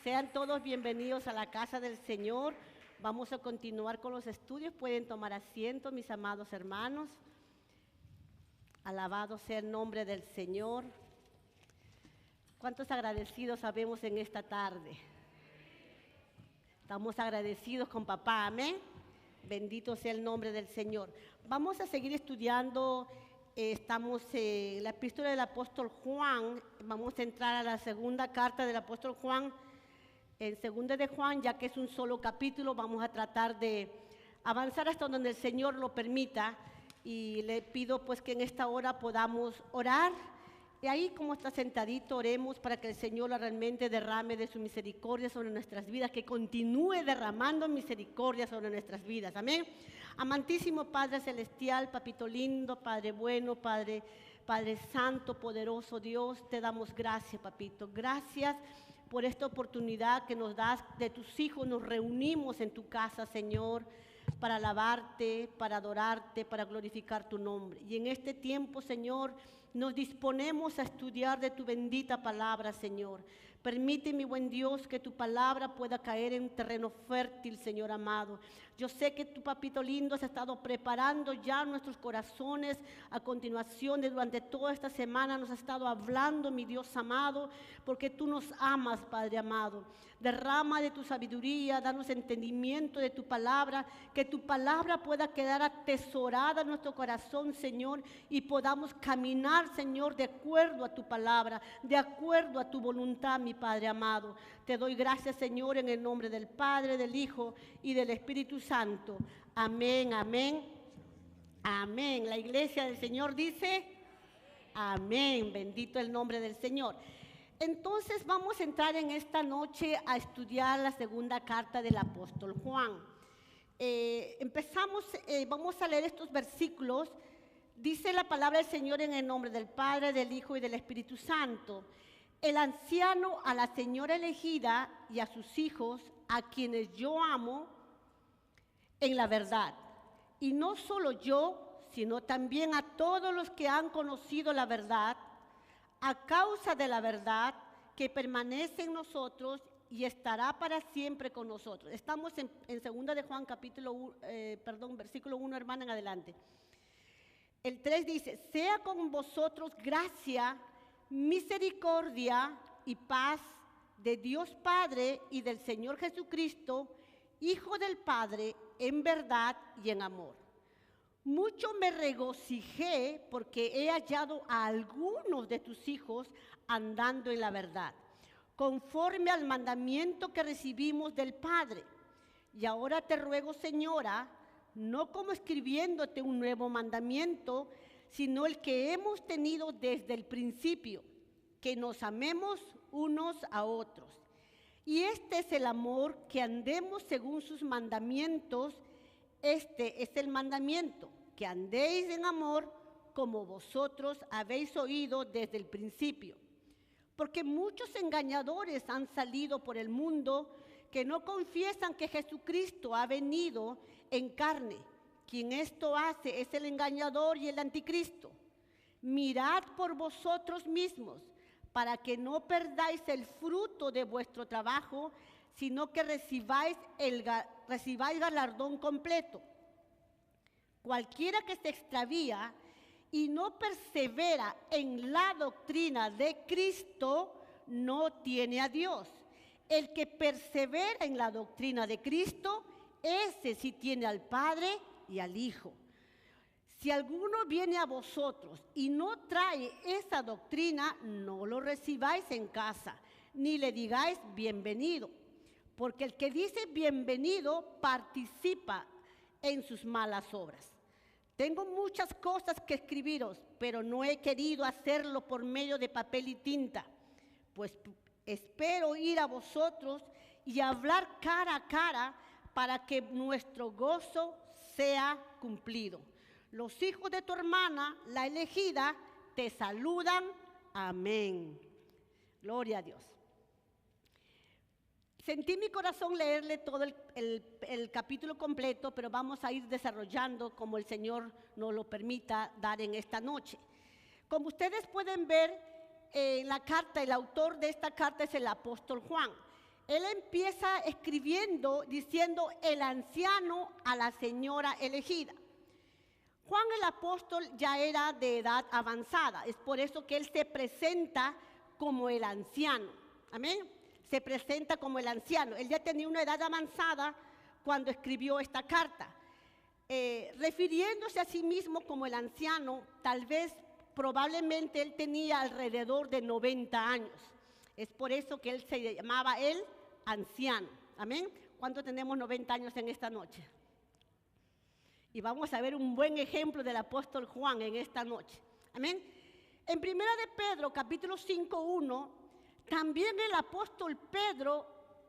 Sean todos bienvenidos a la casa del Señor. Vamos a continuar con los estudios. Pueden tomar asiento, mis amados hermanos. Alabado sea el nombre del Señor. ¿Cuántos agradecidos sabemos en esta tarde? Estamos agradecidos con papá, amén. Bendito sea el nombre del Señor. Vamos a seguir estudiando. Estamos en la epístola del apóstol Juan. Vamos a entrar a la segunda carta del apóstol Juan. En segunda de Juan, ya que es un solo capítulo, vamos a tratar de avanzar hasta donde el Señor lo permita. Y le pido pues que en esta hora podamos orar. Y ahí como está sentadito, oremos para que el Señor realmente derrame de su misericordia sobre nuestras vidas, que continúe derramando misericordia sobre nuestras vidas. Amén. Amantísimo Padre Celestial, Papito lindo, Padre bueno, Padre Santo, poderoso Dios, te damos gracias, Papito. Gracias por esta oportunidad que nos das de tus hijos. Nos reunimos en tu casa, Señor, para alabarte, para adorarte, para glorificar tu nombre. Y en este tiempo, Señor, nos disponemos a estudiar de tu bendita palabra, Señor. Permite, mi buen Dios, que tu palabra pueda caer en terreno fértil, Señor amado. Yo sé que tu papito lindo has estado preparando ya nuestros corazones. A continuación, durante toda esta semana nos has estado hablando, mi Dios amado, porque tú nos amas, Padre amado. Derrama de tu sabiduría, danos entendimiento de tu palabra, que tu palabra pueda quedar atesorada en nuestro corazón, Señor, y podamos caminar, Señor, de acuerdo a tu palabra, de acuerdo a tu voluntad, mi Padre amado. Te doy gracias, Señor, en el nombre del Padre, del Hijo y del Espíritu Santo. Amén, amén, amén. La iglesia del Señor dice, amén. Bendito el nombre del Señor. Entonces vamos a entrar en esta noche a estudiar la segunda carta del apóstol Juan. Vamos a leer estos versículos. Dice la palabra del Señor en el nombre del Padre, del Hijo y del Espíritu Santo. El anciano a la señora elegida y a sus hijos, a quienes yo amo en la verdad. Y no solo yo, sino también a todos los que han conocido la verdad, a causa de la verdad que permanece en nosotros y estará para siempre con nosotros. Estamos en 2 de Juan versículo 1, hermana, en adelante. El 3 dice, sea con vosotros gracia, misericordia y paz de Dios Padre y del Señor Jesucristo, Hijo del Padre, en verdad y en amor. Mucho me regocijé porque he hallado a algunos de tus hijos andando en la verdad, conforme al mandamiento que recibimos del Padre. Y ahora te ruego, Señora, no como escribiéndote un nuevo mandamiento, sino el que hemos tenido desde el principio, que nos amemos unos a otros. Y este es el amor, que andemos según sus mandamientos. Este es el mandamiento, que andéis en amor como vosotros habéis oído desde el principio. Porque muchos engañadores han salido por el mundo que no confiesan que Jesucristo ha venido en carne. Quien esto hace es el engañador y el anticristo. Mirad por vosotros mismos, para que no perdáis el fruto de vuestro trabajo, sino que recibáis galardón completo. Cualquiera que se extravía y no persevera en la doctrina de Cristo, no tiene a Dios. El que persevera en la doctrina de Cristo, ese sí tiene al Padre y al Hijo. Si alguno viene a vosotros y no trae esa doctrina, no lo recibáis en casa, ni le digáis bienvenido, porque el que dice bienvenido participa en sus malas obras. Tengo muchas cosas que escribiros, pero no he querido hacerlo por medio de papel y tinta, pues espero ir a vosotros y hablar cara a cara para que nuestro gozo sea cumplido. Los hijos de tu hermana, la elegida, te saludan. Amén. Gloria a Dios. Sentí mi corazón leerle todo el capítulo completo, pero vamos a ir desarrollando como el Señor nos lo permita dar en esta noche. Como ustedes pueden ver, la carta, el autor de esta carta es el apóstol Juan. él empieza escribiendo diciendo el anciano a la señora elegida. Juan el apóstol ya era de edad avanzada, es por eso que él se presenta como el anciano. Amén. Se presenta como el anciano. Él ya tenía una edad avanzada cuando escribió esta carta. Refiriéndose a sí mismo como el anciano, tal vez, probablemente él tenía alrededor de 90 años. Es por eso que él se llamaba el anciano. Amén. ¿Cuántos tenemos 90 años en esta noche? Y vamos a ver un buen ejemplo del apóstol Juan en esta noche. Amén. En 1 de Pedro, capítulo 5:1, también el apóstol Pedro,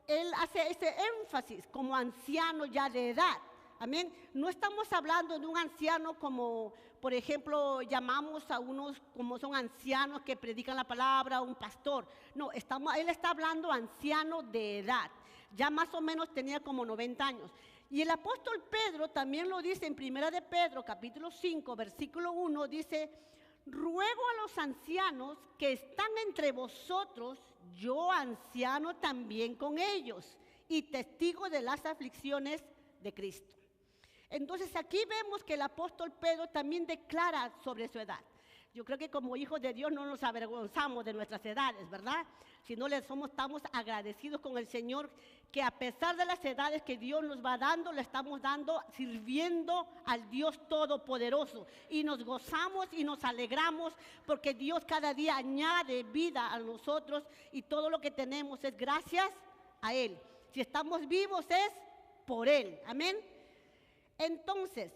él hace ese énfasis como anciano ya de edad. Amén. No estamos hablando de un anciano como, por ejemplo, llamamos a unos como son ancianos que predican la palabra, un pastor. No, él está hablando anciano de edad. Ya más o menos tenía como 90 años. Y el apóstol Pedro también lo dice en 1 de Pedro, capítulo 5, versículo 1, dice: ruego a los ancianos que están entre vosotros, yo anciano también con ellos, y testigo de las aflicciones de Cristo. Entonces aquí vemos que el apóstol Pedro también declara sobre su edad. Yo creo que como hijos de Dios no nos avergonzamos de nuestras edades, ¿verdad? Si no estamos agradecidos con el Señor, que a pesar de las edades que Dios nos va dando, le estamos dando, sirviendo al Dios Todopoderoso. Y nos gozamos y nos alegramos porque Dios cada día añade vida a nosotros y todo lo que tenemos es gracias a Él. Si estamos vivos es por Él. Amén. Entonces,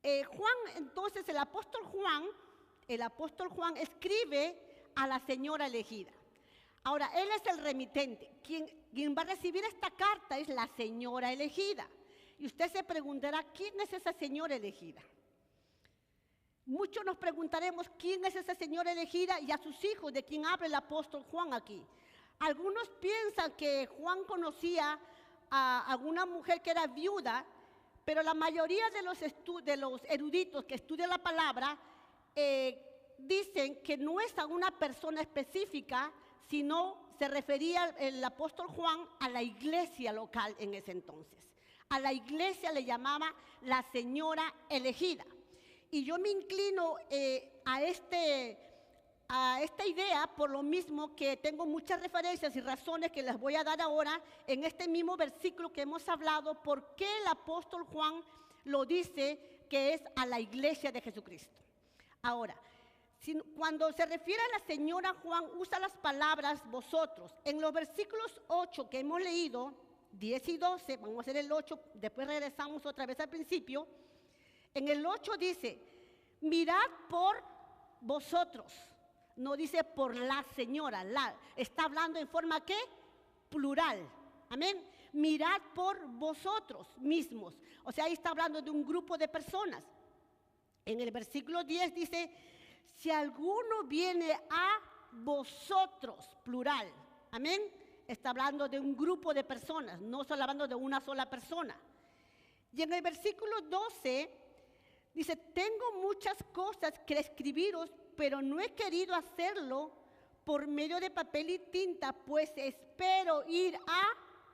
el apóstol Juan escribe a la señora elegida. Ahora, él es el remitente. Quien va a recibir esta carta es la señora elegida. Y usted se preguntará, ¿quién es esa señora elegida? Muchos nos preguntaremos, ¿quién es esa señora elegida? Y a sus hijos, ¿de quién habla el apóstol Juan aquí? Algunos piensan que Juan conocía a alguna mujer que era viuda, pero la mayoría de los eruditos que estudian la palabra dicen que no es a una persona específica, sino se refería el apóstol Juan a la iglesia local en ese entonces. A la iglesia le llamaba la señora elegida. Y yo me inclino a esta idea por lo mismo que tengo muchas referencias y razones que les voy a dar ahora en este mismo versículo que hemos hablado, por qué el apóstol Juan lo dice que es a la iglesia de Jesucristo. Ahora, cuando se refiere a la señora Juan, usa las palabras vosotros. En los versículos 8 que hemos leído, 10 y 12, vamos a hacer el 8, después regresamos otra vez al principio. En el 8 dice, mirad por vosotros. No dice por la señora, está hablando en forma ¿qué? Plural. Amén. Mirad por vosotros mismos. O sea, ahí está hablando de un grupo de personas. En el versículo 10 dice, si alguno viene a vosotros, plural. Amén. Está hablando de un grupo de personas, no solo hablando de una sola persona. Y en el versículo 12 dice, tengo muchas cosas que escribiros, pero no he querido hacerlo por medio de papel y tinta, pues espero ir a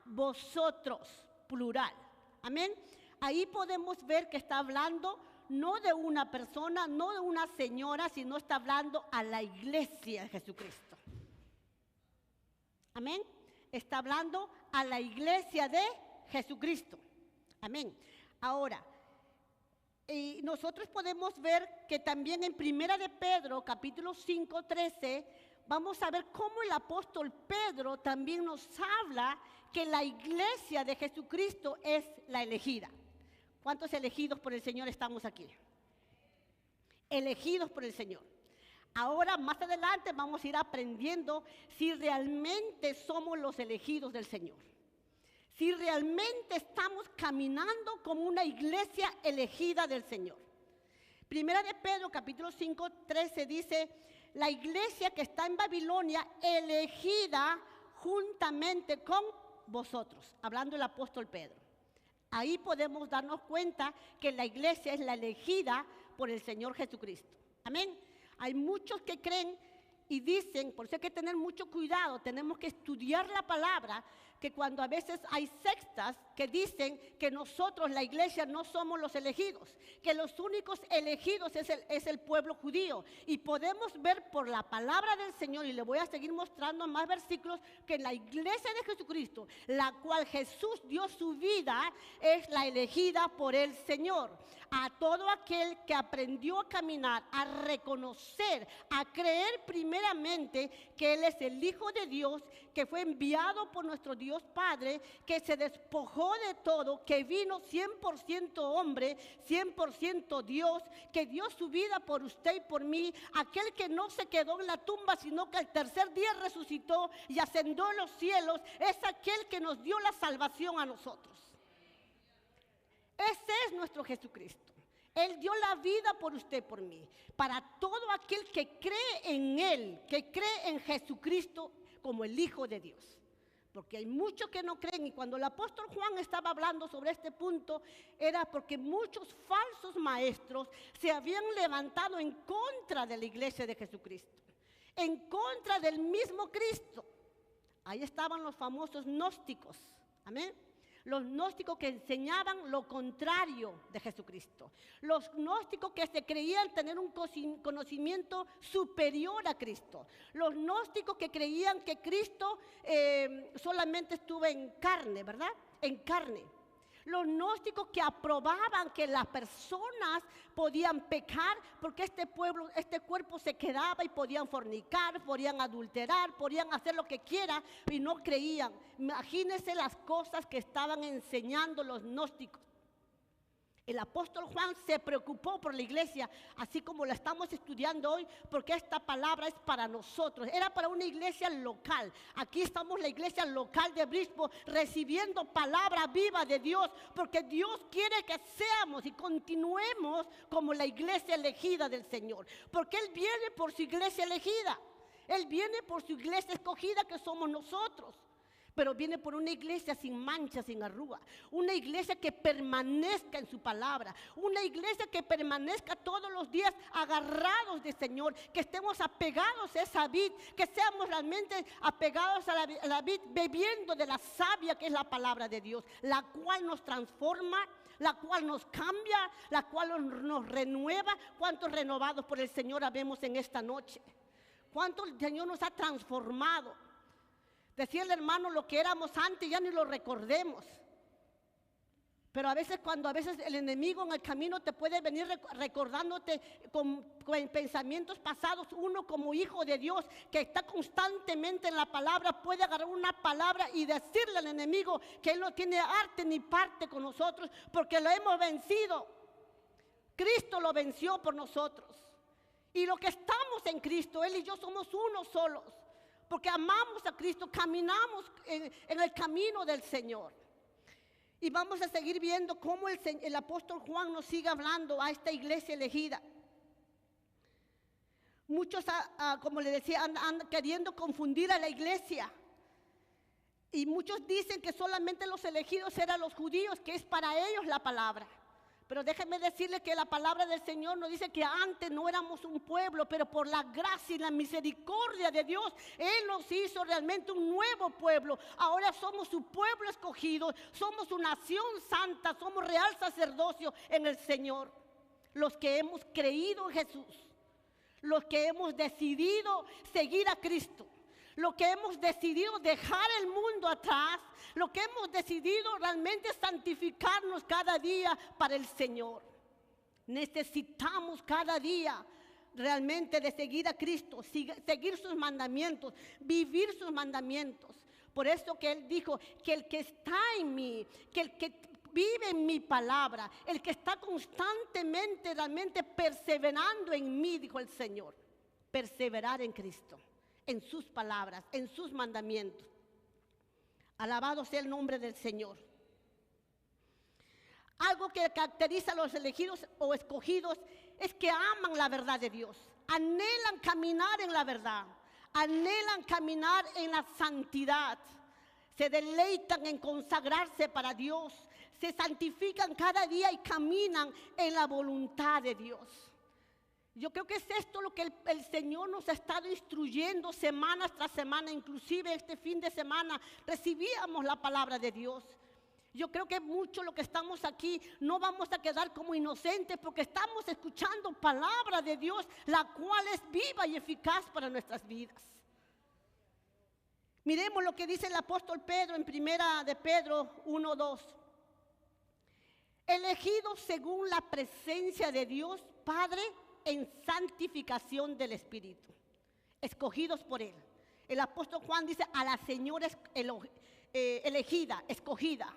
vosotros, plural. Amén. Ahí podemos ver que está hablando no de una persona, no de una señora, sino está hablando a la iglesia de Jesucristo. Amén. Está hablando a la iglesia de Jesucristo. Amén. Ahora, y nosotros podemos ver que también en 1 de Pedro, capítulo 5, 13, vamos a ver cómo el apóstol Pedro también nos habla que la iglesia de Jesucristo es la elegida. ¿Cuántos elegidos por el Señor estamos aquí? Elegidos por el Señor. Ahora, más adelante, vamos a ir aprendiendo si realmente somos los elegidos del Señor. Si realmente estamos caminando como una iglesia elegida del Señor. 1 de Pedro, capítulo 5, 13, dice, la iglesia que está en Babilonia, elegida juntamente con vosotros. Hablando el apóstol Pedro. Ahí podemos darnos cuenta que la iglesia es la elegida por el Señor Jesucristo. Amén. Hay muchos que creen y dicen, por eso hay que tener mucho cuidado, tenemos que estudiar la palabra, que cuando a veces hay sectas que dicen que nosotros, la iglesia, no somos los elegidos, que los únicos elegidos es el pueblo judío. Y podemos ver por la palabra del Señor, y le voy a seguir mostrando más versículos, que la iglesia de Jesucristo, la cual Jesús dio su vida, es la elegida por el Señor. A todo aquel que aprendió a caminar, a reconocer, a creer primeramente que Él es el Hijo de Dios, que fue enviado por nuestro Dios Padre, que se despojó de todo, que vino 100% hombre, 100% Dios, que dio su vida por usted y por mí, aquel que no se quedó en la tumba, sino que al tercer día resucitó y ascendió a los cielos, es aquel que nos dio la salvación a nosotros. Ese es nuestro Jesucristo. Él dio la vida por usted y por mí. Para todo aquel que cree en Él, que cree en Jesucristo como el Hijo de Dios. Porque hay muchos que no creen. Y cuando el apóstol Juan estaba hablando sobre este punto, era porque muchos falsos maestros se habían levantado en contra de la iglesia de Jesucristo. En contra del mismo Cristo. Ahí estaban los famosos gnósticos. Amén. Los gnósticos que enseñaban lo contrario de Jesucristo. Los gnósticos que se creían tener un conocimiento superior a Cristo. Los gnósticos que creían que Cristo solamente estuvo en carne, ¿verdad? En carne. Los gnósticos que aprobaban que las personas podían pecar porque este cuerpo se quedaba y podían fornicar, podían adulterar, podían hacer lo que quieran y no creían. Imagínense las cosas que estaban enseñando los gnósticos. El apóstol Juan se preocupó por la iglesia, así como la estamos estudiando hoy, porque esta palabra es para nosotros. Era para una iglesia local. Aquí estamos la iglesia local de Bridgeport recibiendo palabra viva de Dios, porque Dios quiere que seamos y continuemos como la iglesia elegida del Señor. Porque Él viene por su iglesia elegida. Él viene por su iglesia escogida, que somos nosotros. Pero viene por una iglesia sin mancha, sin arruga. Una iglesia que permanezca en su palabra. Una iglesia que permanezca todos los días agarrados del Señor. Que estemos apegados a esa vid. Que seamos realmente apegados a la vid, bebiendo de la savia que es la palabra de Dios. La cual nos transforma, la cual nos cambia, la cual nos renueva. ¿Cuántos renovados por el Señor habemos en esta noche? ¿Cuánto el Señor nos ha transformado? Decía el hermano, lo que éramos antes ya ni lo recordemos. Pero a veces el enemigo en el camino te puede venir recordándote con pensamientos pasados. Uno como hijo de Dios que está constantemente en la palabra puede agarrar una palabra y decirle al enemigo que él no tiene arte ni parte con nosotros porque lo hemos vencido. Cristo lo venció por nosotros. Y lo que estamos en Cristo, Él y yo somos uno solos. Porque amamos a Cristo, caminamos en el camino del Señor. Y vamos a seguir viendo cómo el apóstol Juan nos sigue hablando a esta iglesia elegida. Muchos, como le decía, andan queriendo confundir a la iglesia. Y muchos dicen que solamente los elegidos eran los judíos, que es para ellos la palabra. Pero déjenme decirle que la palabra del Señor nos dice que antes no éramos un pueblo, pero por la gracia y la misericordia de Dios, Él nos hizo realmente un nuevo pueblo. Ahora somos su pueblo escogido, somos su nación santa, somos real sacerdocio en el Señor. Los que hemos creído en Jesús, los que hemos decidido seguir a Cristo. Lo que hemos decidido dejar el mundo atrás, lo que hemos decidido realmente santificarnos cada día para el Señor. Necesitamos cada día realmente de seguir a Cristo, seguir sus mandamientos, vivir sus mandamientos. Por eso que Él dijo que el que está en mí, que el que vive en mi palabra, el que está constantemente realmente perseverando en mí, dijo el Señor, perseverar en Cristo. En sus palabras, en sus mandamientos. Alabado sea el nombre del Señor. Algo que caracteriza a los elegidos o escogidos es que aman la verdad de Dios. Anhelan caminar en la verdad. Anhelan caminar en la santidad. Se deleitan en consagrarse para Dios. Se santifican cada día y caminan en la voluntad de Dios. Yo creo que es esto lo que el Señor nos ha estado instruyendo semana tras semana. Inclusive este fin de semana recibíamos la palabra de Dios. Yo creo que mucho lo que estamos aquí no vamos a quedar como inocentes, porque estamos escuchando palabra de Dios, la cual es viva y eficaz para nuestras vidas. Miremos lo que dice el apóstol Pedro en primera de Pedro 1:2. Elegidos según la presencia de Dios Padre en santificación del Espíritu, escogidos por Él. El apóstol Juan dice a la señora elegida, escogida.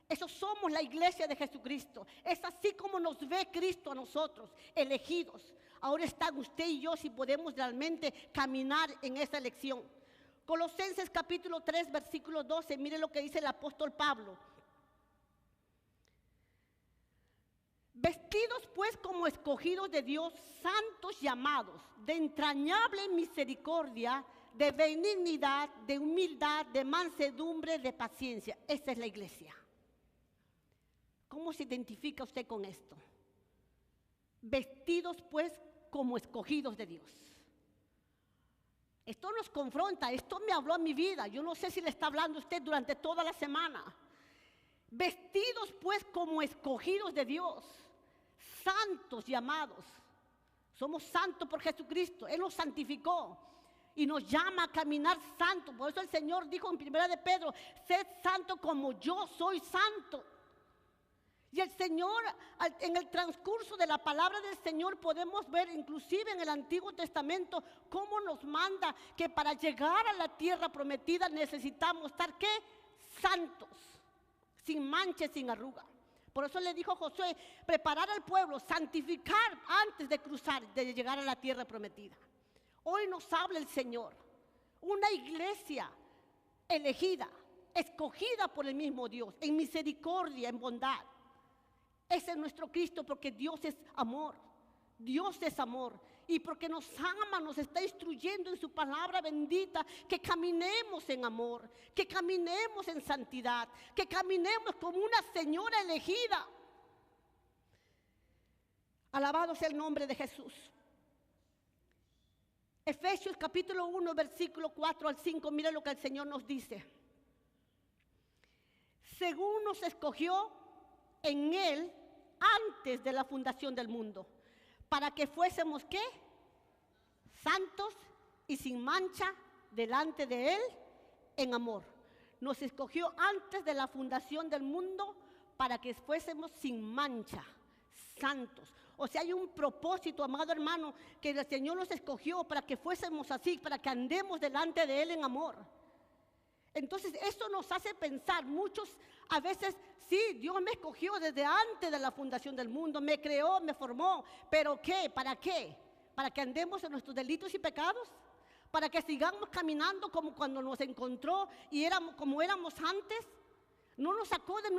Eso somos la iglesia de Jesucristo. Es así como nos ve Cristo a nosotros, elegidos. Ahora están usted y yo si podemos realmente caminar en esa elección. Colosenses capítulo 3, versículo 12, mire lo que dice el apóstol Pablo. Vestidos pues como escogidos de Dios, santos llamados, de entrañable misericordia, de benignidad, de humildad, de mansedumbre, de paciencia. Esa es la iglesia. ¿Cómo se identifica usted con esto? Vestidos pues como escogidos de Dios. Esto nos confronta, esto me habló a mi vida. Yo no sé si le está hablando a usted durante toda la semana. Vestidos pues como escogidos de Dios, santos llamados. Somos santos por Jesucristo, Él nos santificó y nos llama a caminar santos. Por eso el Señor dijo en primera de Pedro, sed santo como yo soy santo. Y el Señor, en el transcurso de la palabra del Señor, podemos ver inclusive en el Antiguo Testamento cómo nos manda que para llegar a la tierra prometida necesitamos estar ¿qué? Santos, sin mancha, sin arruga. Por eso le dijo Josué, preparar al pueblo, santificar antes de cruzar, de llegar a la tierra prometida. Hoy nos habla el Señor, una iglesia elegida, escogida por el mismo Dios, en misericordia, en bondad. Ese es nuestro Cristo, porque Dios es amor. Dios es amor. Y porque nos ama, nos está instruyendo en su palabra bendita que caminemos en amor, que caminemos en santidad, que caminemos como una señora elegida. Alabado sea el nombre de Jesús. Efesios capítulo 1, versículo 4 al 5, mira lo que el Señor nos dice. Según nos escogió en Él antes de la fundación del mundo, para que fuésemos ¿qué? Santos y sin mancha delante de Él en amor. Nos escogió antes de la fundación del mundo para que fuésemos sin mancha, santos. O sea, hay un propósito, amado hermano, que el Señor nos escogió para que fuésemos así, para que andemos delante de Él en amor. Entonces, eso nos hace pensar, muchos a veces, sí, Dios me escogió desde antes de la fundación del mundo, me creó, me formó, pero ¿qué? ¿Para qué? ¿Para que andemos en nuestros delitos y pecados? ¿Para que sigamos caminando como cuando nos encontró y éramos como éramos antes? ¿No nos sacó de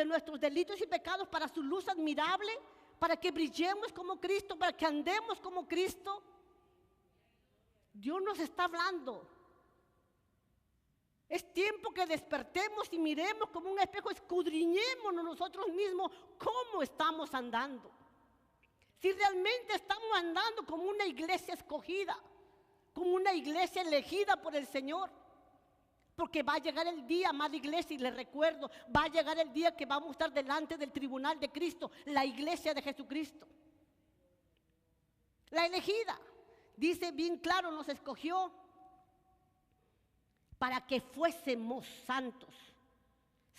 nuestros delitos y pecados para su luz admirable? ¿Para que brillemos como Cristo? ¿Para que andemos como Cristo? Dios nos está hablando. Es tiempo que despertemos y miremos como un espejo, escudriñémonos nosotros mismos cómo estamos andando. Si realmente estamos andando como una iglesia escogida, como una iglesia elegida por el Señor. Porque va a llegar el día, amada iglesia, y les recuerdo, va a llegar el día que vamos a estar delante del tribunal de Cristo, la iglesia de Jesucristo. La elegida, dice bien claro, nos escogió para que fuésemos santos,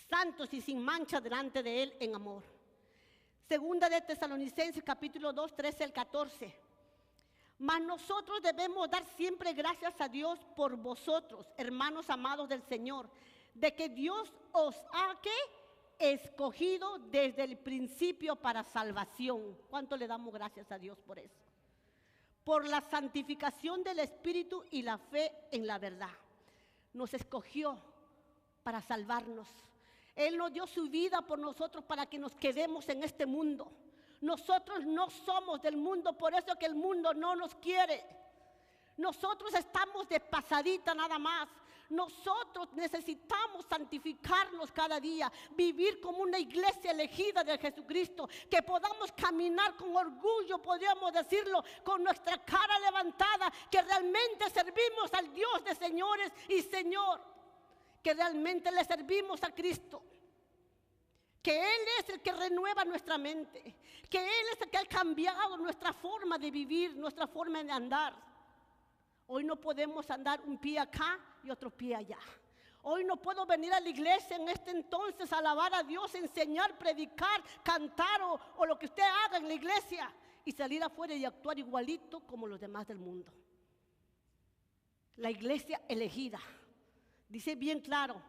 santos y sin mancha delante de Él en amor. Segunda de Tesalonicenses capítulo 2, 13 al 14. Mas nosotros debemos dar siempre gracias a Dios por vosotros, hermanos amados del Señor, de que Dios os ha escogido desde el principio para salvación. ¿Cuánto le damos gracias a Dios por eso? Por la santificación del Espíritu y la fe en la verdad. Nos escogió para salvarnos. Él nos dio su vida por nosotros para que nos quedemos en este mundo. Nosotros no somos del mundo, por eso que el mundo no nos quiere. Nosotros estamos de pasadita nada más. Nosotros necesitamos santificarnos cada día, vivir como una iglesia elegida de Jesucristo, que podamos caminar con orgullo, podríamos decirlo, con nuestra cara levantada, que realmente servimos al Dios de señores y Señor, que realmente le servimos a Cristo, que Él es el que renueva nuestra mente, que Él es el que ha cambiado nuestra forma de vivir, nuestra forma de andar. Hoy no podemos andar un pie acá y otro pie allá. Hoy no puedo venir a la iglesia en este entonces a alabar a Dios, enseñar, predicar, cantar o lo que usted haga en la iglesia y salir afuera y actuar igualito como los demás del mundo. La iglesia elegida, dice bien claro,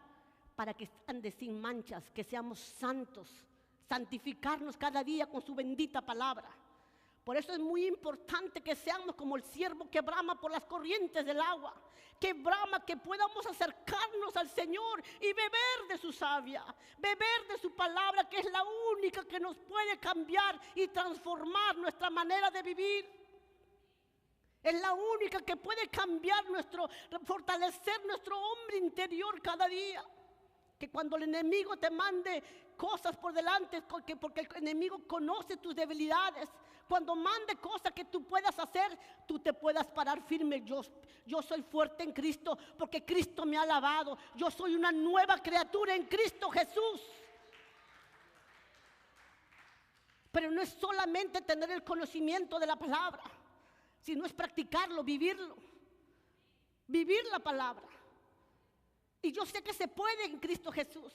para que ande sin manchas, que seamos santos, santificarnos cada día con su bendita palabra. Por eso es muy importante que seamos como el ciervo que brama por las corrientes del agua, que brama, que podamos acercarnos al Señor y beber de su savia, beber de su palabra, que es la única que nos puede cambiar y transformar nuestra manera de vivir. Es la única que puede cambiar fortalecer nuestro hombre interior cada día. Que cuando el enemigo te mande cosas por delante, porque el enemigo conoce tus debilidades, cuando mande cosas que tú puedas hacer, tú te puedas parar firme. Yo soy fuerte en Cristo porque Cristo me ha lavado. Yo soy una nueva criatura en Cristo Jesús. Pero no es solamente tener el conocimiento de la palabra, sino es practicarlo, vivirlo, vivir la palabra. Y yo sé que se puede en Cristo Jesús.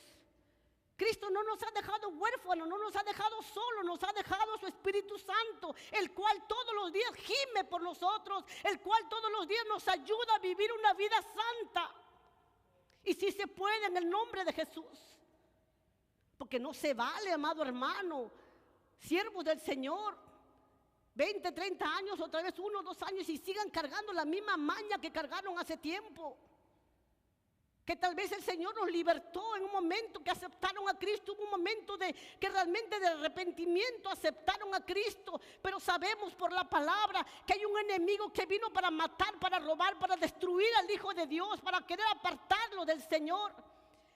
Cristo no nos ha dejado huérfanos, no nos ha dejado solos, nos ha dejado su Espíritu Santo, el cual todos los días gime por nosotros, el cual todos los días nos ayuda a vivir una vida santa. Y si se puede en el nombre de Jesús, porque no se vale, amado hermano, siervos del Señor, 20, 30 años, otra vez 1 o 2 años y sigan cargando la misma maña que cargaron hace tiempo. Que tal vez el Señor nos libertó en un momento que aceptaron a Cristo, hubo un momento que realmente de arrepentimiento aceptaron a Cristo, pero sabemos por la palabra que hay un enemigo que vino para matar, para robar, para destruir al Hijo de Dios, para querer apartarlo del Señor.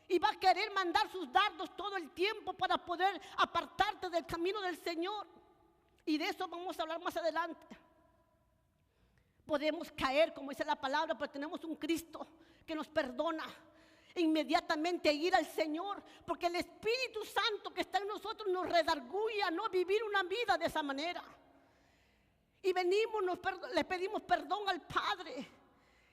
Y va a querer mandar sus dardos todo el tiempo para poder apartarte del camino del Señor. Y de eso vamos a hablar más adelante. Podemos caer, como dice la palabra, pero tenemos un Cristo que nos perdona inmediatamente ir al Señor, porque el Espíritu Santo que está en nosotros nos redarguye a no vivir una vida de esa manera. Y venimos, le pedimos perdón al Padre,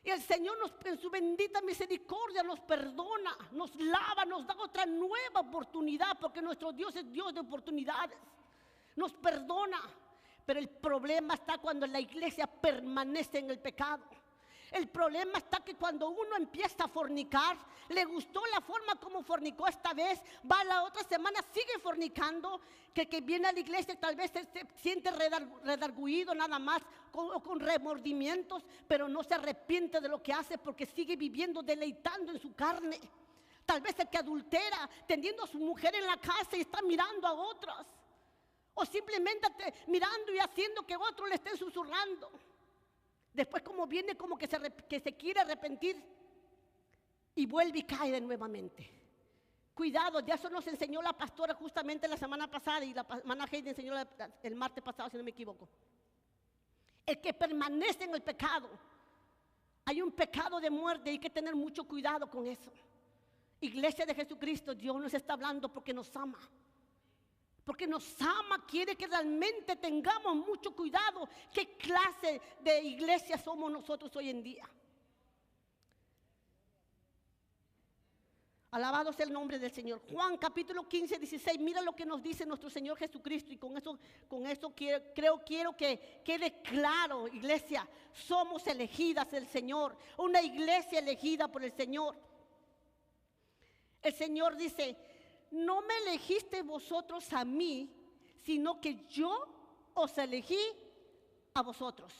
y el Señor en su bendita misericordia nos perdona, nos lava, nos da otra nueva oportunidad, porque nuestro Dios es Dios de oportunidades, nos perdona. Pero el problema está cuando la iglesia permanece en el pecado. El problema está que cuando uno empieza a fornicar, le gustó la forma como fornicó esta vez, va la otra semana, sigue fornicando, que viene a la iglesia tal vez se siente redarguido nada más, con remordimientos, pero no se arrepiente de lo que hace porque sigue viviendo, deleitando en su carne. Tal vez el que adultera, teniendo a su mujer en la casa y está mirando a otras. O simplemente mirando y haciendo que otros le estén susurrando. Después como viene como que se quiere arrepentir y vuelve y cae de nuevamente. Cuidado, de eso nos enseñó la pastora justamente la semana pasada y la hermana Heidi enseñó el martes pasado, si no me equivoco. El que permanece en el pecado, hay un pecado de muerte, hay que tener mucho cuidado con eso. Iglesia de Jesucristo, Dios nos está hablando porque nos ama. Porque nos ama, quiere que realmente tengamos mucho cuidado. ¿Qué clase de iglesia somos nosotros hoy en día? Alabado sea el nombre del Señor. Juan capítulo 15, 16. Mira lo que nos dice nuestro Señor Jesucristo. Y con eso quiero que quede claro, iglesia. Somos elegidas del Señor. Una iglesia elegida por el Señor. El Señor dice: no me elegiste vosotros a mí, sino que yo os elegí a vosotros.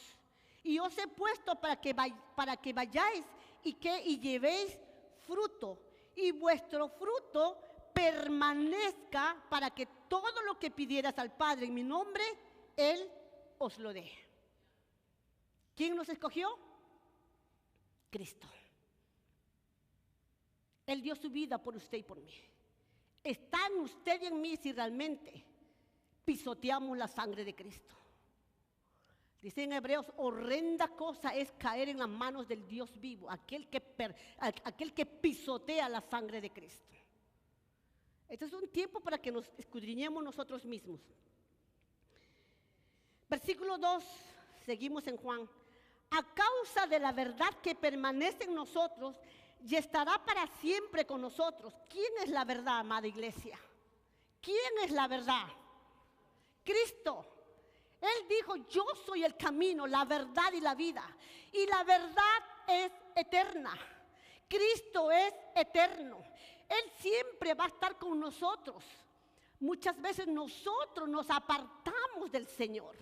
Y os he puesto para que vayáis y llevéis fruto. Y vuestro fruto permanezca, para que todo lo que pidieras al Padre en mi nombre, Él os lo dé. ¿Quién nos escogió? Cristo. Él dio su vida por usted y por mí. Está en usted y en mí si realmente pisoteamos la sangre de Cristo. Dice en Hebreos, horrenda cosa es caer en las manos del Dios vivo, aquel que pisotea la sangre de Cristo. Este es un tiempo para que nos escudriñemos nosotros mismos. Versículo 2, seguimos en Juan. A causa de la verdad que permanece en nosotros y estará para siempre con nosotros. ¿Quién es la verdad, amada iglesia? ¿Quién es la verdad? Cristo. Él dijo, yo soy el camino, la verdad y la vida. Y la verdad es eterna. Cristo es eterno. Él siempre va a estar con nosotros. Muchas veces nosotros nos apartamos del Señor.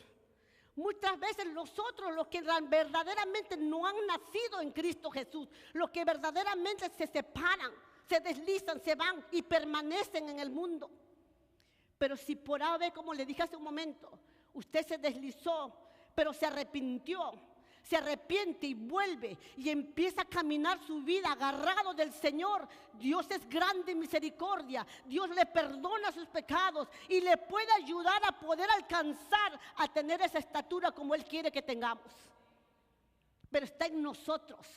Muchas veces nosotros, los que verdaderamente no han nacido en Cristo Jesús, los que verdaderamente se separan, se deslizan, se van y permanecen en el mundo. Pero si por ave, como le dije hace un momento, usted se deslizó, pero se arrepintió, se arrepiente y vuelve y empieza a caminar su vida agarrado del Señor. Dios es grande en misericordia. Dios le perdona sus pecados y le puede ayudar a poder alcanzar a tener esa estatura como Él quiere que tengamos. Pero está en nosotros.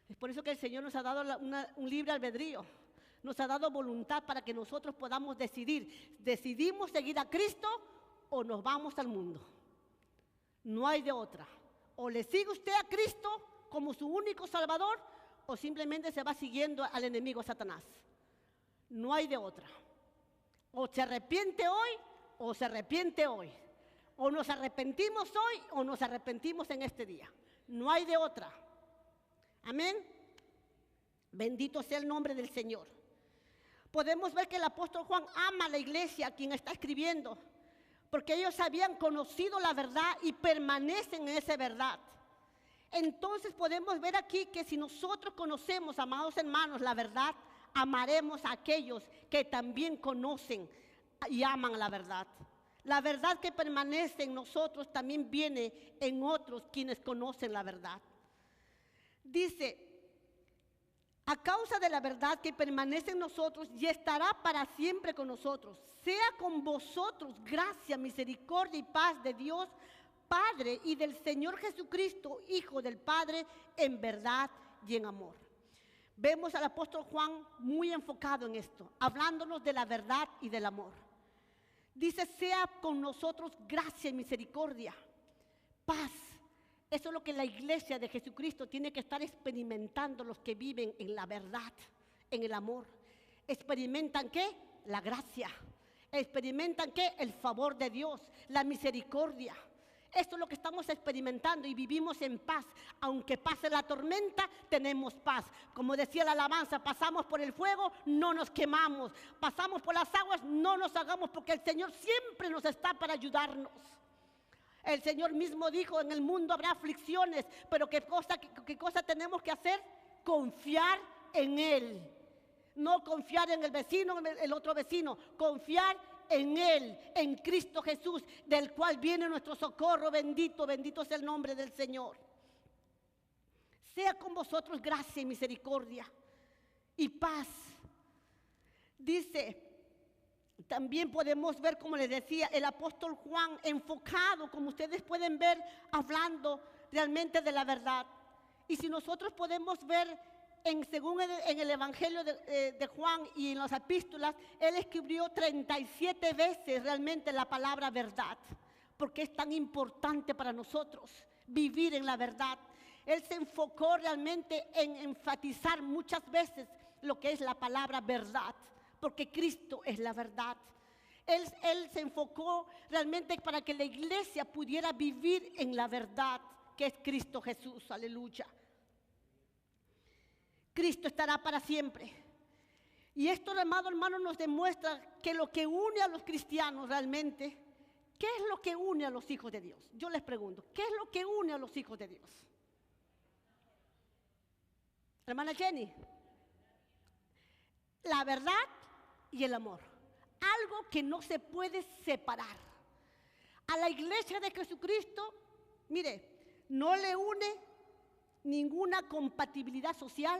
Es por eso que el Señor nos ha dado un libre albedrío. Nos ha dado voluntad para que nosotros podamos decidir. ¿Decidimos seguir a Cristo o nos vamos al mundo? No hay de otra. O le sigue usted a Cristo como su único Salvador, o simplemente se va siguiendo al enemigo Satanás. No hay de otra. O se arrepiente hoy, o se arrepiente hoy. O nos arrepentimos hoy, o nos arrepentimos en este día. No hay de otra. Amén. Bendito sea el nombre del Señor. Podemos ver que el apóstol Juan ama a la iglesia a quien está escribiendo, porque ellos habían conocido la verdad y permanecen en esa verdad. Entonces podemos ver aquí que si nosotros conocemos, amados hermanos, la verdad, amaremos a aquellos que también conocen y aman la verdad. La verdad que permanece en nosotros también viene en otros quienes conocen la verdad. Dice, a causa de la verdad que permanece en nosotros y estará para siempre con nosotros, sea con vosotros gracia, misericordia y paz de Dios Padre y del Señor Jesucristo, Hijo del Padre, en verdad y en amor. Vemos al apóstol Juan muy enfocado en esto, hablándonos de la verdad y del amor. Dice, sea con nosotros gracia y misericordia, paz. Eso es lo que la iglesia de Jesucristo tiene que estar experimentando, los que viven en la verdad, en el amor. ¿Experimentan qué? La gracia. ¿Experimentan qué? El favor de Dios, la misericordia. Esto es lo que estamos experimentando y vivimos en paz. Aunque pase la tormenta, tenemos paz. Como decía la alabanza, pasamos por el fuego, no nos quemamos. Pasamos por las aguas, no nos hagamos, porque el Señor siempre nos está para ayudarnos. El Señor mismo dijo, en el mundo habrá aflicciones, pero ¿qué cosa tenemos que hacer? Confiar en Él. No confiar en el vecino, el otro vecino, confiar en Él, en Cristo Jesús, del cual viene nuestro socorro. Bendito, bendito sea el nombre del Señor. Sea con vosotros gracia y misericordia y paz. Dice, también podemos ver, como les decía, el apóstol Juan enfocado, como ustedes pueden ver, hablando realmente de la verdad. Y si nosotros podemos ver, según en el Evangelio de Juan y en las epístolas, él escribió 37 veces realmente la palabra verdad, porque es tan importante para nosotros vivir en la verdad. Él se enfocó realmente en enfatizar muchas veces lo que es la palabra verdad, porque Cristo es la verdad. Él se enfocó realmente para que la iglesia pudiera vivir en la verdad, que es Cristo Jesús. Aleluya. Cristo estará para siempre. Y esto, amado hermano, nos demuestra que lo que une a los cristianos realmente, ¿qué es lo que une a los hijos de Dios? Yo les pregunto, ¿qué es lo que une a los hijos de Dios? Hermana Jenny, la verdad y el amor, algo que no se puede separar. A la iglesia de Jesucristo, mire, no le une ninguna compatibilidad social,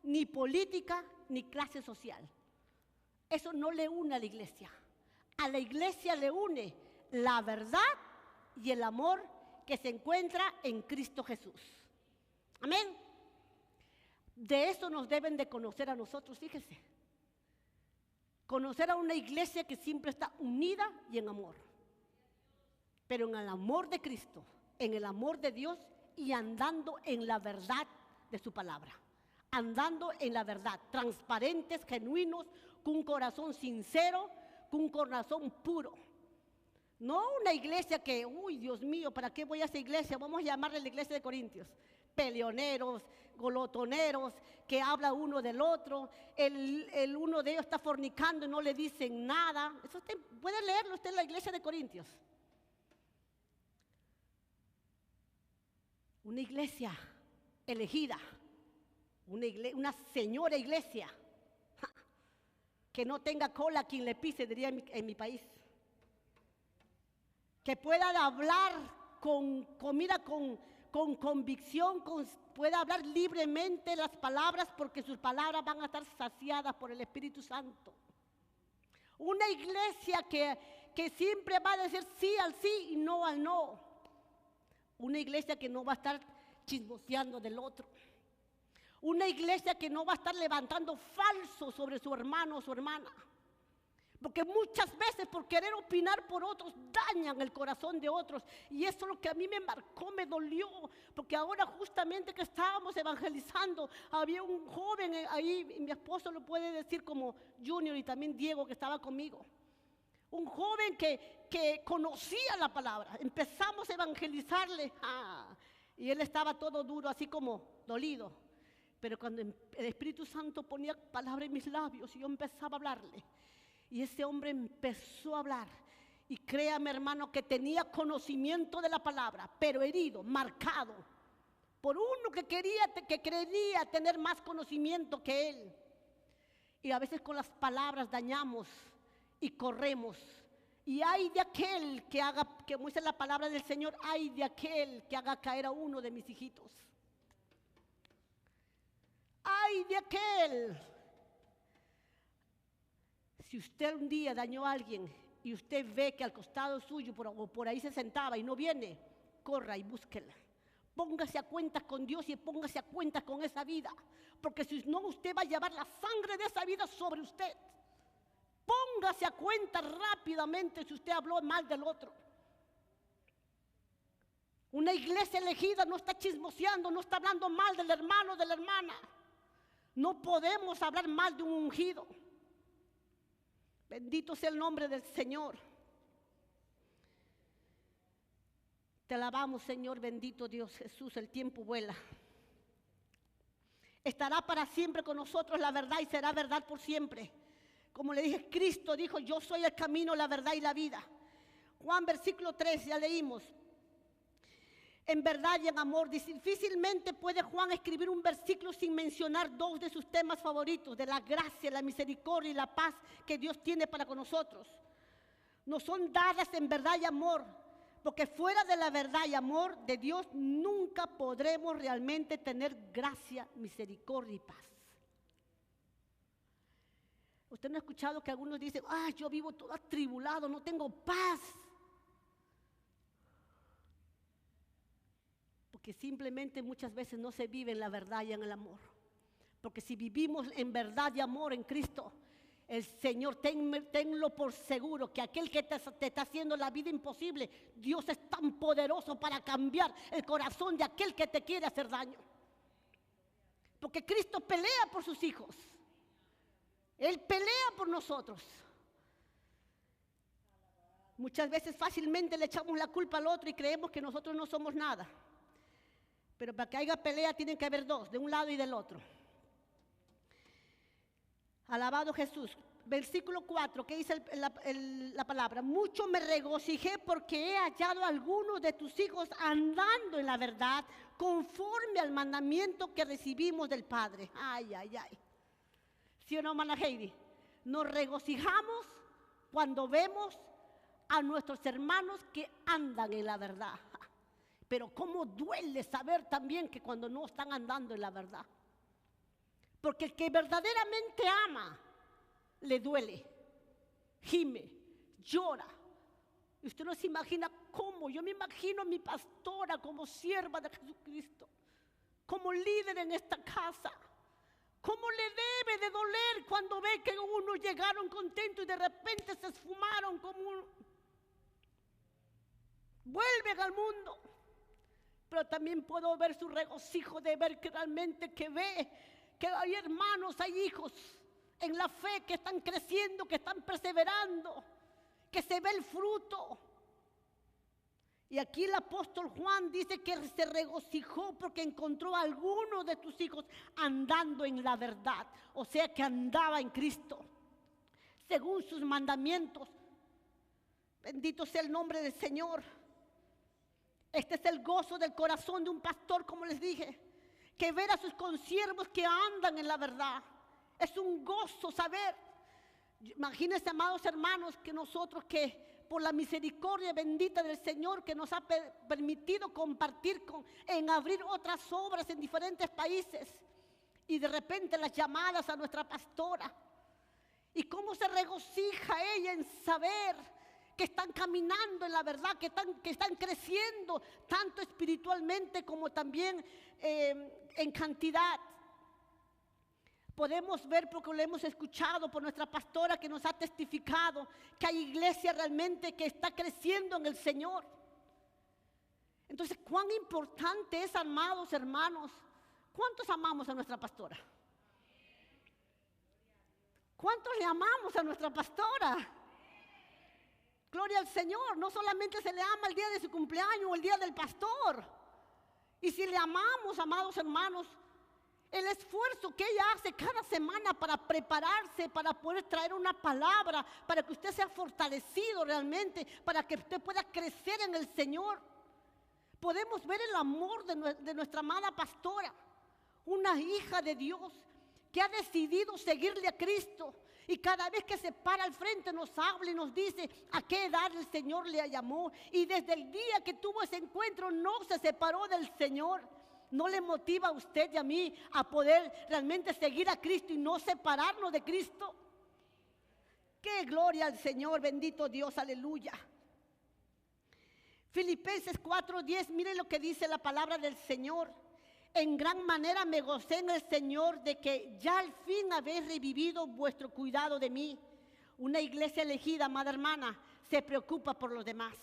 ni política, ni clase social. Eso no le une a la iglesia. A la iglesia le une la verdad y el amor que se encuentra en Cristo Jesús. Amén. De eso nos deben de conocer a nosotros, fíjese. Conocer a una iglesia que siempre está unida y en amor. Pero en el amor de Cristo, en el amor de Dios y andando en la verdad de su palabra. Andando en la verdad, transparentes, genuinos, con un corazón sincero, con un corazón puro. No una iglesia que, uy, Dios mío, ¿para qué voy a esa iglesia? Vamos a llamarle la iglesia de Corintios. Peleoneros, golotoneros, que habla uno del otro, el uno de ellos está fornicando y no le dicen nada. Eso usted puede leerlo usted en la iglesia de Corintios. Una iglesia elegida, una señora iglesia, que no tenga cola quien le pise, diría en mi país. Que pueda hablar con convicción, pueda hablar libremente las palabras, porque sus palabras van a estar saciadas por el Espíritu Santo. Una iglesia que siempre va a decir sí al sí y no al no. Una iglesia que no va a estar chismoseando del otro. Una iglesia que no va a estar levantando falsos sobre su hermano o su hermana. Porque muchas veces por querer opinar por otros dañan el corazón de otros. Y eso es lo que a mí me marcó, me dolió. Porque ahora justamente que estábamos evangelizando, había un joven ahí, y mi esposo lo puede decir como Junior y también Diego que estaba conmigo. Un joven que conocía la palabra. Empezamos a evangelizarle. Y él estaba todo duro, así como dolido. Pero cuando el Espíritu Santo ponía palabra en mis labios y yo empezaba a hablarle. Y ese hombre empezó a hablar. Y créame, hermano, que tenía conocimiento de la palabra, pero herido, marcado por uno que creía tener más conocimiento que él. Y a veces con las palabras dañamos y corremos. Y hay de aquel que haga, que como dice la palabra del Señor, hay de aquel que haga caer a uno de mis hijitos. Ay de aquel. Si usted un día dañó a alguien y usted ve que al costado suyo por ahí se sentaba y no viene, corra y búsquela. Póngase a cuentas con Dios y póngase a cuentas con esa vida. Porque si no, usted va a llevar la sangre de esa vida sobre usted. Póngase a cuentas rápidamente si usted habló mal del otro. Una iglesia elegida no está chismoseando, no está hablando mal del hermano o de la hermana. No podemos hablar mal de un ungido. Bendito sea el nombre del Señor. Te alabamos, Señor, bendito Dios Jesús, el tiempo vuela. Estará para siempre con nosotros la verdad y será verdad por siempre. Como le dije, Cristo dijo, yo soy el camino, la verdad y la vida. Juan versículo 3, ya leímos. En verdad y en amor, difícilmente puede Juan escribir un versículo sin mencionar dos de sus temas favoritos, de la gracia, la misericordia y la paz que Dios tiene para con nosotros. Nos son dadas en verdad y amor, porque fuera de la verdad y amor de Dios nunca podremos realmente tener gracia, misericordia y paz. Usted no ha escuchado que algunos dicen, yo vivo todo atribulado, no tengo paz. Porque simplemente muchas veces no se vive en la verdad y en el amor. Porque si vivimos en verdad y amor en Cristo, el Señor, tenlo por seguro que aquel que te está haciendo la vida imposible, Dios es tan poderoso para cambiar el corazón de aquel que te quiere hacer daño. Porque Cristo pelea por sus hijos. Él pelea por nosotros. Muchas veces fácilmente le echamos la culpa al otro y creemos que nosotros no somos nada. Pero para que haya pelea tienen que haber dos, de un lado y del otro. Alabado Jesús. Versículo 4, ¿qué dice la palabra? Mucho me regocijé porque he hallado a algunos de tus hijos andando en la verdad, conforme al mandamiento que recibimos del Padre. Ay, ay, ay. ¿Sí o no, hermana Heidi? Nos regocijamos cuando vemos a nuestros hermanos que andan en la verdad. Pero cómo duele saber también que cuando no están andando en la verdad. Porque el que verdaderamente ama, le duele, gime, llora. Y usted no se imagina cómo. Yo me imagino a mi pastora como sierva de Jesucristo, como líder en esta casa. ¿Cómo le debe de doler cuando ve que unos llegaron contentos y de repente se esfumaron vuelven al mundo? Pero también puedo ver su regocijo de ver que realmente que ve que hay hermanos, hay hijos en la fe que están creciendo, que están perseverando, que se ve el fruto. Y aquí el apóstol Juan dice que se regocijó porque encontró a alguno de tus hijos andando en la verdad, o sea que andaba en Cristo, según sus mandamientos. Bendito sea el nombre del Señor. Este es el gozo del corazón de un pastor, como les dije, que ver a sus consiervos que andan en la verdad. Es un gozo saber. Imagínense, amados hermanos, que nosotros que por la misericordia bendita del Señor que nos ha permitido compartir en abrir otras obras en diferentes países, y de repente las llamadas a nuestra pastora, y cómo se regocija ella en saber que están caminando en la verdad, que están creciendo tanto espiritualmente como también en cantidad. Podemos ver, porque lo hemos escuchado por nuestra pastora que nos ha testificado, que hay iglesia realmente que está creciendo en el Señor. Entonces, cuán importante es, amados hermanos. ¿Cuántos amamos a nuestra pastora? ¿Cuántos le amamos a nuestra pastora? Gloria al Señor. No solamente se le ama el día de su cumpleaños o el día del pastor. Y si le amamos, amados hermanos, el esfuerzo que ella hace cada semana para prepararse, para poder traer una palabra, para que usted sea fortalecido realmente, para que usted pueda crecer en el Señor. Podemos ver el amor de nuestra amada pastora, una hija de Dios que ha decidido seguirle a Cristo. Y cada vez que se para al frente nos habla y nos dice a qué edad el Señor le llamó. Y desde el día que tuvo ese encuentro no se separó del Señor. ¿No le motiva a usted y a mí a poder realmente seguir a Cristo y no separarnos de Cristo? ¡Qué gloria al Señor! Bendito Dios, aleluya. Filipenses 4:10, miren lo que dice la palabra del Señor. En gran manera me gocé en el Señor de que ya al fin habéis revivido vuestro cuidado de mí. Una iglesia elegida, amada hermana, se preocupa por los demás.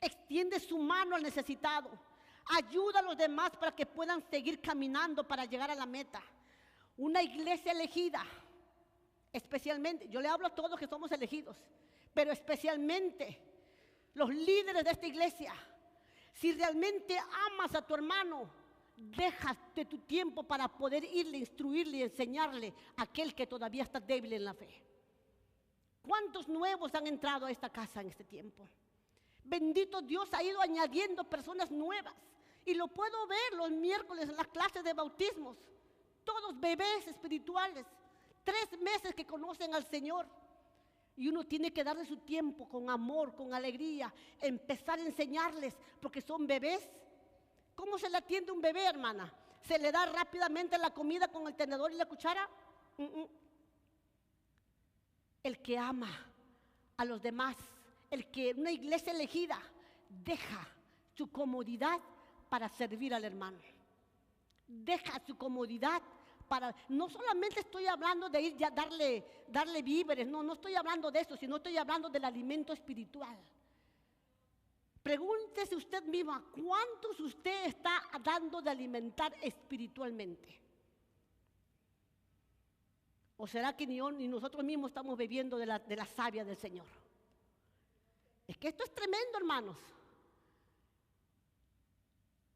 Extiende su mano al necesitado. Ayuda a los demás para que puedan seguir caminando para llegar a la meta. Una iglesia elegida, especialmente, yo le hablo a todos que somos elegidos, pero especialmente los líderes de esta iglesia. Si realmente amas a tu hermano, dejas de tu tiempo para poder irle, instruirle y enseñarle a aquel que todavía está débil en la fe. ¿Cuántos nuevos han entrado a esta casa en este tiempo? Bendito Dios, ha ido añadiendo personas nuevas. Y lo puedo ver los miércoles en las clases de bautismos. Todos bebés espirituales, 3 meses que conocen al Señor. Y uno tiene que darle su tiempo con amor, con alegría, empezar a enseñarles, porque son bebés. ¿Cómo se le atiende a un bebé, hermana? ¿Se le da rápidamente la comida con el tenedor y la cuchara? El que ama a los demás, el que una iglesia elegida deja su comodidad para servir al hermano. Deja su comodidad para, no solamente estoy hablando de ir ya darle víveres, no estoy hablando de eso, sino estoy hablando del alimento espiritual. Pregúntese usted misma, ¿cuántos usted está dando de alimentar espiritualmente? ¿O será que ni nosotros mismos estamos bebiendo de la savia del Señor? Es que esto es tremendo, hermanos.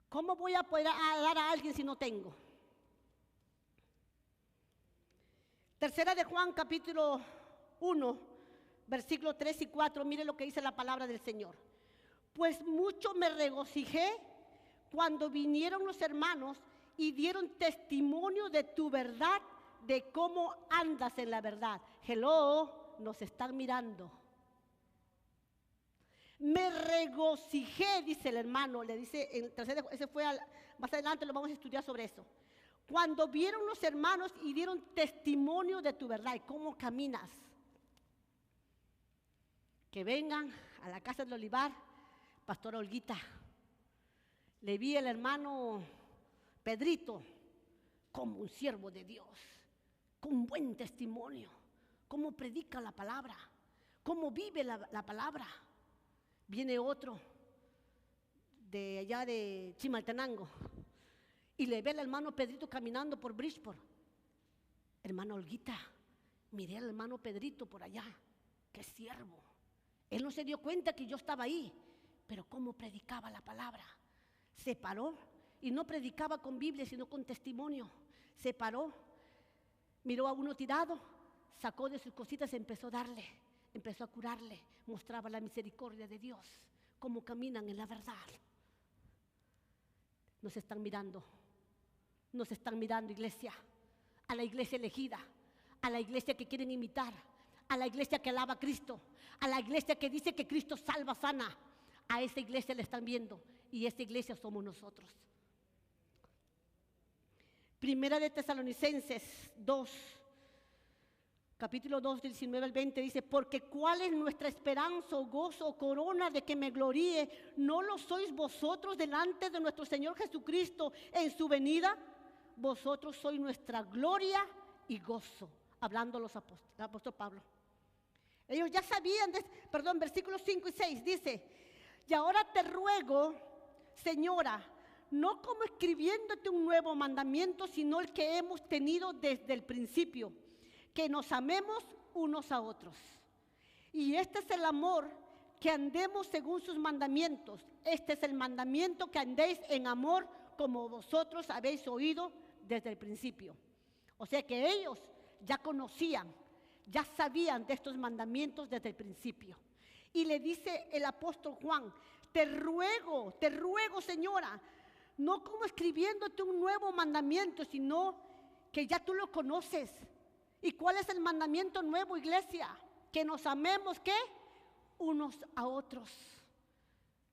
¿Cómo voy a poder dar a alguien si no tengo? Tercera de Juan, capítulo 1, versículos 3 y 4. Mire lo que dice la palabra del Señor. Pues mucho me regocijé cuando vinieron los hermanos y dieron testimonio de tu verdad, de cómo andas en la verdad. Hello, nos están mirando. Me regocijé, dice el hermano, le dice en tercera, ese fue más adelante lo vamos a estudiar sobre eso. Cuando vieron los hermanos y dieron testimonio de tu verdad y cómo caminas. Que vengan a la casa del Olivar, Pastora Olguita. Le vi al hermano Pedrito como un siervo de Dios, con buen testimonio, cómo predica la palabra, cómo vive la palabra. Viene otro de allá de Chimaltenango y le ve al hermano Pedrito caminando por Bridgeport. Hermano Olguita, miré al hermano Pedrito por allá, qué siervo. Él no se dio cuenta que yo estaba ahí, pero cómo predicaba la palabra. Se paró y no predicaba con Biblia, sino con testimonio. Se paró, miró a uno tirado, sacó de sus cositas y empezó a darle, empezó a curarle, mostraba la misericordia de Dios, cómo caminan en la verdad. Nos están mirando, iglesia, a la iglesia elegida, a la iglesia que quieren imitar, a la iglesia que alaba a Cristo, a la iglesia que dice que Cristo salva, sana. A esa iglesia le están viendo y esa iglesia somos nosotros. Primera de Tesalonicenses 2, capítulo 2, 19 al 20 dice: porque cuál es nuestra esperanza o gozo o corona de que me gloríe, ¿no lo sois vosotros delante de nuestro Señor Jesucristo en su venida? Vosotros sois nuestra gloria y gozo. Hablando el apóstol Pablo. Ellos ya sabían, versículos 5 y 6 dice: y ahora te ruego, Señora, no como escribiéndote un nuevo mandamiento, sino el que hemos tenido desde el principio, que nos amemos unos a otros. Y este es el amor, que andemos según sus mandamientos. Este es el mandamiento, que andéis en amor como vosotros habéis oído desde el principio. O sea que ellos ya conocían, ya sabían de estos mandamientos desde el principio. Y le dice el apóstol Juan: te ruego, Señora, no como escribiéndote un nuevo mandamiento, sino que ya tú lo conoces. ¿Y cuál es el mandamiento nuevo, iglesia? Que nos amemos, ¿qué? Unos a otros.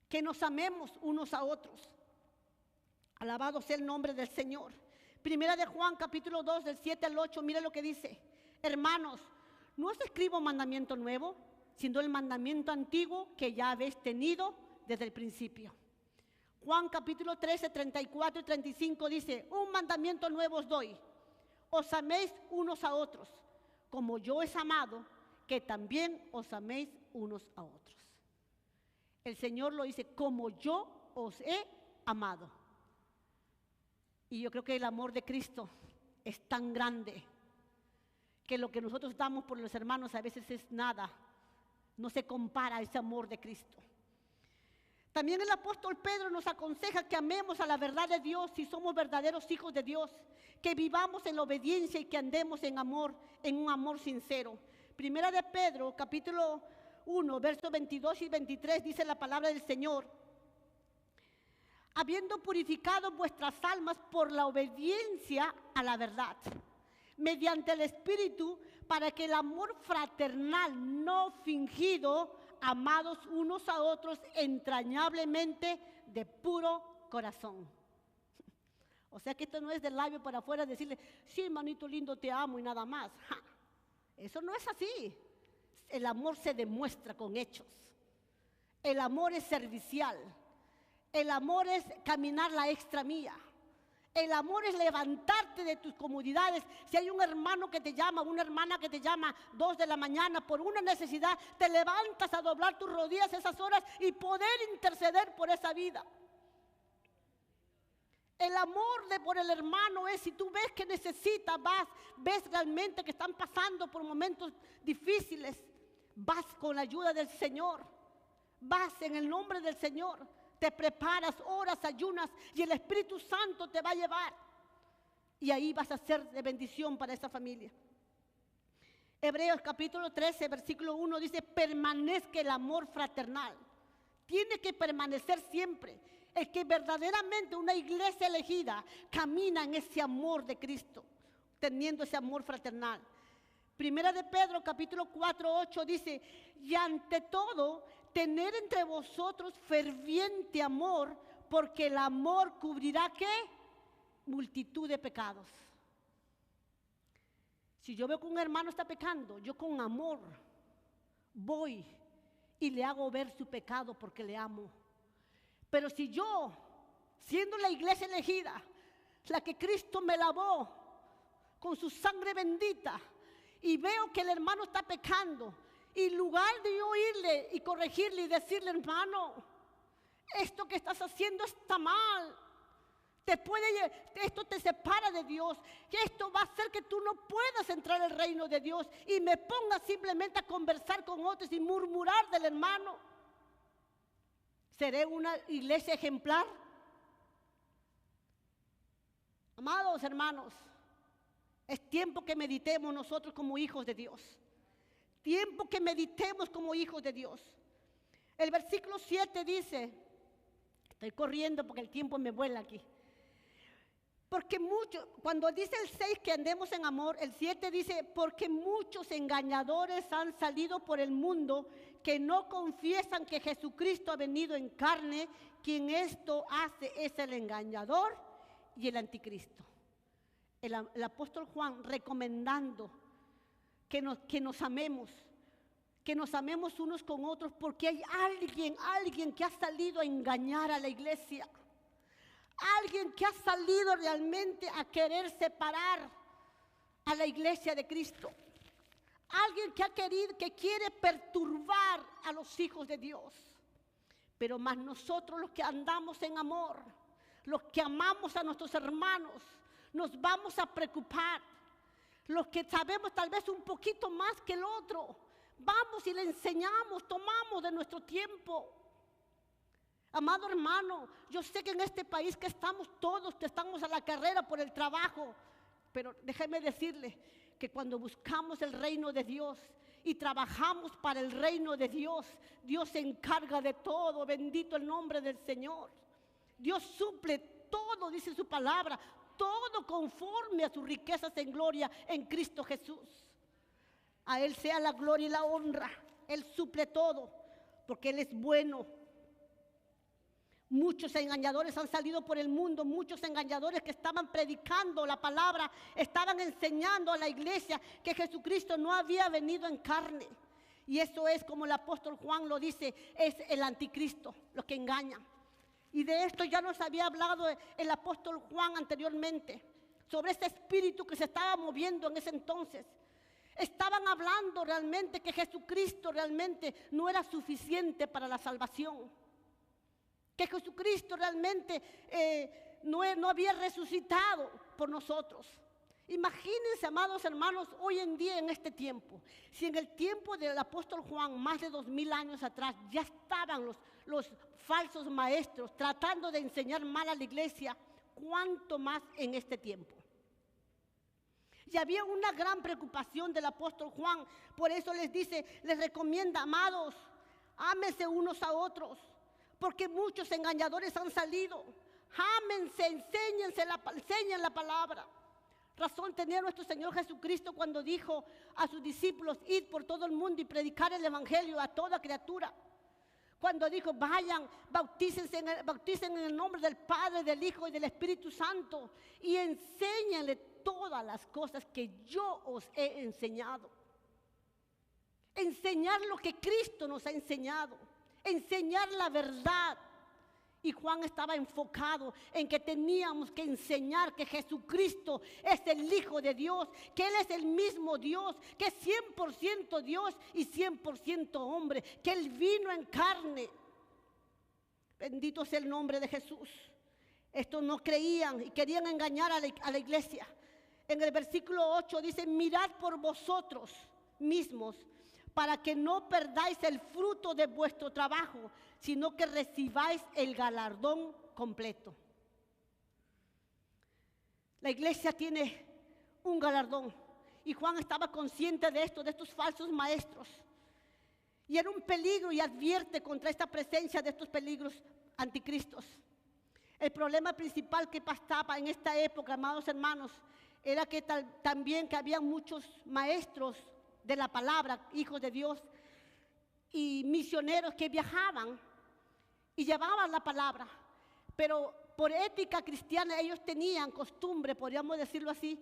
Que nos amemos unos a otros. Alabado sea el nombre del Señor. Primera de Juan, capítulo 2, del 7 al 8, mire lo que dice: hermanos, no os escribo mandamiento nuevo, sino el mandamiento antiguo que ya habéis tenido desde el principio. Juan capítulo 13, 34 y 35 dice: un mandamiento nuevo os doy, os améis unos a otros, como yo os he amado, que también os améis unos a otros. El Señor lo dice: como yo os he amado. Y yo creo que el amor de Cristo es tan grande que lo que nosotros damos por los hermanos a veces es nada. No se compara a ese amor de Cristo. También el apóstol Pedro nos aconseja que amemos a la verdad de Dios si somos verdaderos hijos de Dios, que vivamos en la obediencia y que andemos en amor, en un amor sincero. Primera de Pedro, capítulo 1, versos 22 y 23, dice la palabra del Señor: habiendo purificado vuestras almas por la obediencia a la verdad, mediante el Espíritu, para que el amor fraternal no fingido, amados unos a otros entrañablemente de puro corazón. O sea que esto no es del labio para afuera decirle: sí, hermanito lindo, te amo y nada más. ¡Ja! Eso no es así. El amor se demuestra con hechos. El amor es servicial. El amor es caminar la extra milla. El amor es levantarte de tus comodidades. Si hay un hermano que te llama, una hermana que te llama 2 de la mañana por una necesidad, te levantas a doblar tus rodillas esas horas y poder interceder por esa vida. El amor por el hermano es: si tú ves que necesita, ves realmente que están pasando por momentos difíciles, vas con la ayuda del Señor, vas en el nombre del Señor. Te preparas, oras, ayunas y el Espíritu Santo te va a llevar. Y ahí vas a ser de bendición para esa familia. Hebreos capítulo 13, versículo 1 dice: permanezca el amor fraternal. Tiene que permanecer siempre. El que verdaderamente una iglesia elegida camina en ese amor de Cristo, teniendo ese amor fraternal. Primera de Pedro capítulo 4, 8 dice: y ante todo, tener entre vosotros ferviente amor, porque el amor cubrirá ¿qué? multitud de pecados. Si yo veo que un hermano está pecando, yo con amor voy y le hago ver su pecado porque le amo. Pero si yo, siendo la iglesia elegida, la que Cristo me lavó con su sangre bendita, y veo que el hermano está pecando, y en lugar de yo irle y corregirle y decirle, hermano, esto que estás haciendo está mal, esto te separa de Dios, que esto va a hacer que tú no puedas entrar al reino de Dios, y me ponga simplemente a conversar con otros y murmurar del hermano, ¿seré una iglesia ejemplar? Amados hermanos, es tiempo que meditemos nosotros como hijos de Dios. Tiempo que meditemos como hijos de Dios. El versículo 7 dice, estoy corriendo porque el tiempo me vuela aquí. Porque muchos, cuando dice el 6 que andemos en amor, el 7 dice, porque muchos engañadores han salido por el mundo que no confiesan que Jesucristo ha venido en carne. Quien esto hace es el engañador y el anticristo. El apóstol Juan recomendando que nos amemos unos con otros, porque hay alguien que ha salido a engañar a la iglesia. Alguien que ha salido realmente a querer separar a la iglesia de Cristo. Alguien que quiere perturbar a los hijos de Dios. Pero más nosotros, los que andamos en amor, los que amamos a nuestros hermanos, nos vamos a preocupar. Los que sabemos tal vez un poquito más que el otro, vamos y le enseñamos, tomamos de nuestro tiempo. Amado hermano, yo sé que en este país que estamos todos, que estamos a la carrera por el trabajo, pero déjeme decirle que cuando buscamos el reino de Dios y trabajamos para el reino de Dios, Dios se encarga de todo. Bendito el nombre del Señor. Dios suple todo, dice su palabra, todo conforme a sus riquezas en gloria en Cristo Jesús. A Él sea la gloria y la honra. Él suple todo, porque Él es bueno. Muchos engañadores han salido por el mundo, muchos engañadores que estaban predicando la palabra, estaban enseñando a la iglesia que Jesucristo no había venido en carne. Y eso es, como el apóstol Juan lo dice, es el anticristo, los que engañan. Y de esto ya nos había hablado el apóstol Juan anteriormente, sobre ese espíritu que se estaba moviendo en ese entonces. Estaban hablando realmente que Jesucristo realmente no era suficiente para la salvación. Que Jesucristo realmente no había resucitado por nosotros. Imagínense, amados hermanos, hoy en día en este tiempo, si en el tiempo del apóstol Juan, más de 2000 años atrás, ya estaban los falsos maestros tratando de enseñar mal a la iglesia, ¿cuánto más en este tiempo? Y había una gran preocupación del apóstol Juan, por eso les recomienda, amados, ámense unos a otros, porque muchos engañadores han salido. Ámense, enseñen la palabra. Razón tenía nuestro Señor Jesucristo cuando dijo a sus discípulos, id por todo el mundo y predicar el evangelio a toda criatura. Cuando dijo, vayan, bautícen en el nombre del Padre, del Hijo y del Espíritu Santo, y enséñenle todas las cosas que yo os he enseñado. Enseñar lo que Cristo nos ha enseñado, enseñar la verdad. Y Juan estaba enfocado en que teníamos que enseñar que Jesucristo es el Hijo de Dios, que Él es el mismo Dios, que es 100% Dios y 100% hombre, que Él vino en carne. Bendito sea el nombre de Jesús. Estos no creían y querían engañar a la iglesia. En el versículo 8 dice, mirad por vosotros mismos, para que no perdáis el fruto de vuestro trabajo, sino que recibáis el galardón completo. La iglesia tiene un galardón, y Juan estaba consciente de esto, de estos falsos maestros. Y era un peligro, y advierte contra esta presencia de estos peligros anticristos. El problema principal que pasaba en esta época, amados hermanos, era que también que había muchos maestros de la palabra, hijos de Dios, y misioneros que viajaban y llevaban la palabra, pero por ética cristiana, ellos tenían costumbre, podríamos decirlo así,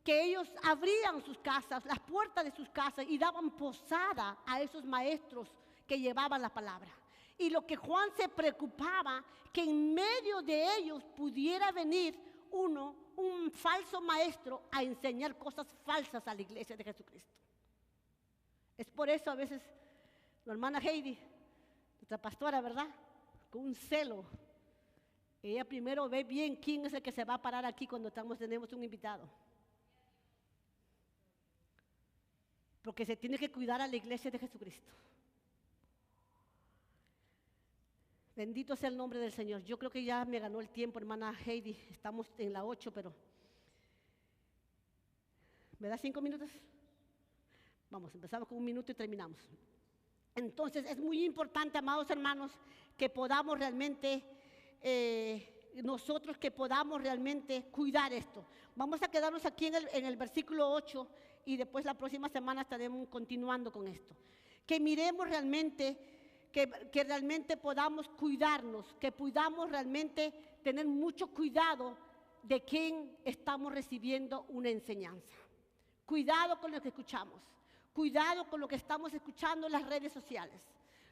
que ellos abrían sus casas, las puertas de sus casas y daban posada a esos maestros que llevaban la palabra. Y lo que Juan se preocupaba, que en medio de ellos pudiera venir un falso maestro a enseñar cosas falsas a la iglesia de Jesucristo. Es por eso a veces la hermana Heidi, nuestra pastora, ¿verdad? Con un celo. Ella primero ve bien quién es el que se va a parar aquí cuando tenemos un invitado. Porque se tiene que cuidar a la iglesia de Jesucristo. Bendito sea el nombre del Señor. Yo creo que ya me ganó el tiempo, hermana Heidi. Estamos en la 8, pero... ¿me da 5 minutos? Vamos, empezamos con 1 minuto y terminamos. Entonces, es muy importante, amados hermanos, que podamos realmente, nosotros que podamos realmente cuidar esto. Vamos a quedarnos aquí en el versículo 8 y después la próxima semana estaremos continuando con esto. Que miremos realmente... Que realmente podamos cuidarnos, que podamos realmente tener mucho cuidado de quién estamos recibiendo una enseñanza. Cuidado con lo que escuchamos, cuidado con lo que estamos escuchando en las redes sociales.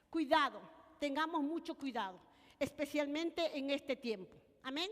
Cuidado, tengamos mucho cuidado, especialmente en este tiempo. Amén.